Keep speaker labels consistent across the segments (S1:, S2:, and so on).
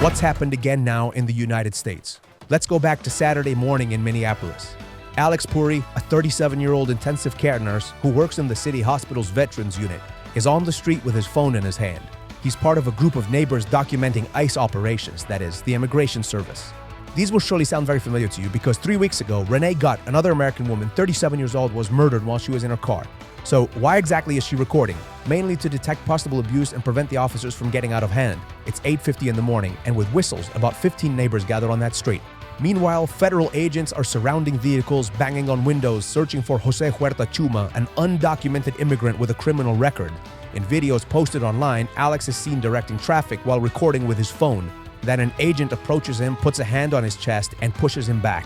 S1: What's happened again now in the United States? Let's go back to Saturday morning in Minneapolis. Alex Pretti, a 37-year-old intensive care nurse who works in the city hospital's veterans unit, is on the street with his phone in his hand. He's part of a group of neighbors documenting ICE operations, that is, the immigration service. These will surely sound very familiar to you because 3 weeks ago, Renee Gutt, another American woman, 37 years old, was murdered while she was in her car. So why exactly is she recording? Mainly to detect possible abuse and prevent the officers from getting out of hand. It's 8:50 in the morning, and with whistles, about 15 neighbors gather on that street. Meanwhile, federal agents are surrounding vehicles, banging on windows, searching for Jose Huerta Chuma, an undocumented immigrant with a criminal record. In videos posted online, Alex is seen directing traffic while recording with his phone. Then an agent approaches him, puts a hand on his chest, and pushes him back.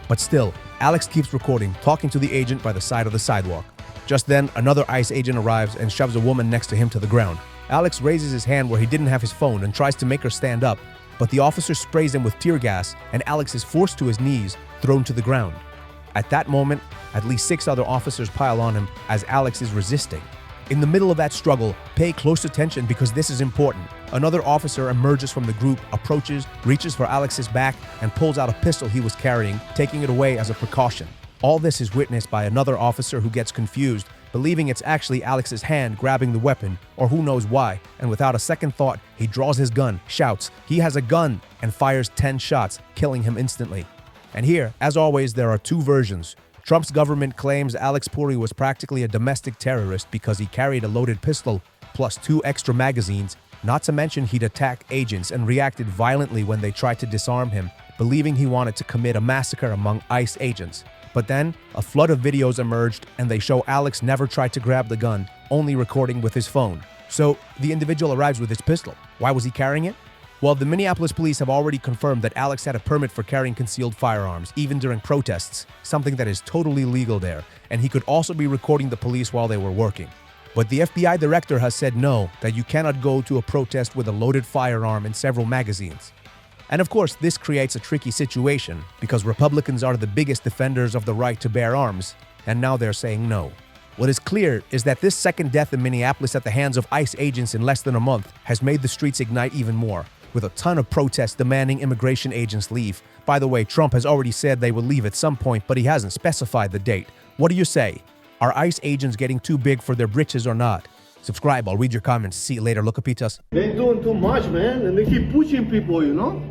S1: But still, Alex keeps recording, talking to the agent by the side of the sidewalk. Just then, another ICE agent arrives and shoves a woman next to him to the ground. Alex raises his hand where he didn't have his phone and tries to make her stand up, but the officer sprays him with tear gas and Alex is forced to his knees, thrown to the ground. At that moment, at least 6 other officers pile on him as Alex is resisting. In the middle of that struggle, pay close attention because this is important. Another officer emerges from the group, approaches, reaches for Alex's back, and pulls out a pistol he was carrying, taking it away as a precaution. All this is witnessed by another officer who gets confused, believing it's actually Alex's hand grabbing the weapon, or who knows why, and without a second thought, he draws his gun, shouts, "He has a gun," and fires 10 shots, killing him instantly. And here, as always, there are 2 versions. Trump's government claims Alex Pretti was practically a domestic terrorist because he carried a loaded pistol, plus 2 extra magazines, not to mention he'd attack agents and reacted violently when they tried to disarm him, believing he wanted to commit a massacre among ICE agents. But then, a flood of videos emerged and they show Alex never tried to grab the gun, only recording with his phone. So, the individual arrives with his pistol. Why was he carrying it? Well, the Minneapolis police have already confirmed that Alex had a permit for carrying concealed firearms, even during protests, something that is totally legal there, and he could also be recording the police while they were working. But the FBI director has said no, that you cannot go to a protest with a loaded firearm and several magazines. And of course, this creates a tricky situation because Republicans are the biggest defenders of the right to bear arms, and now they're saying no. What is clear is that this second death in Minneapolis at the hands of ICE agents in less than a month has made the streets ignite even more, with a ton of protests demanding immigration agents leave. By the way, Trump has already said they will leave at some point, but he hasn't specified the date. What do you say? Are ICE agents getting too big for their britches or not? Subscribe, I'll read your comments. See you later, Locapitas.
S2: They're doing too much, man, and they keep pushing people, you know?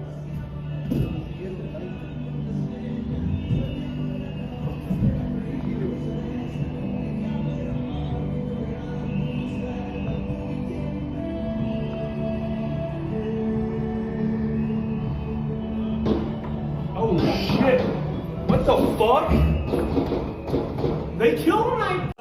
S3: Oh shit! What the fuck? They killed my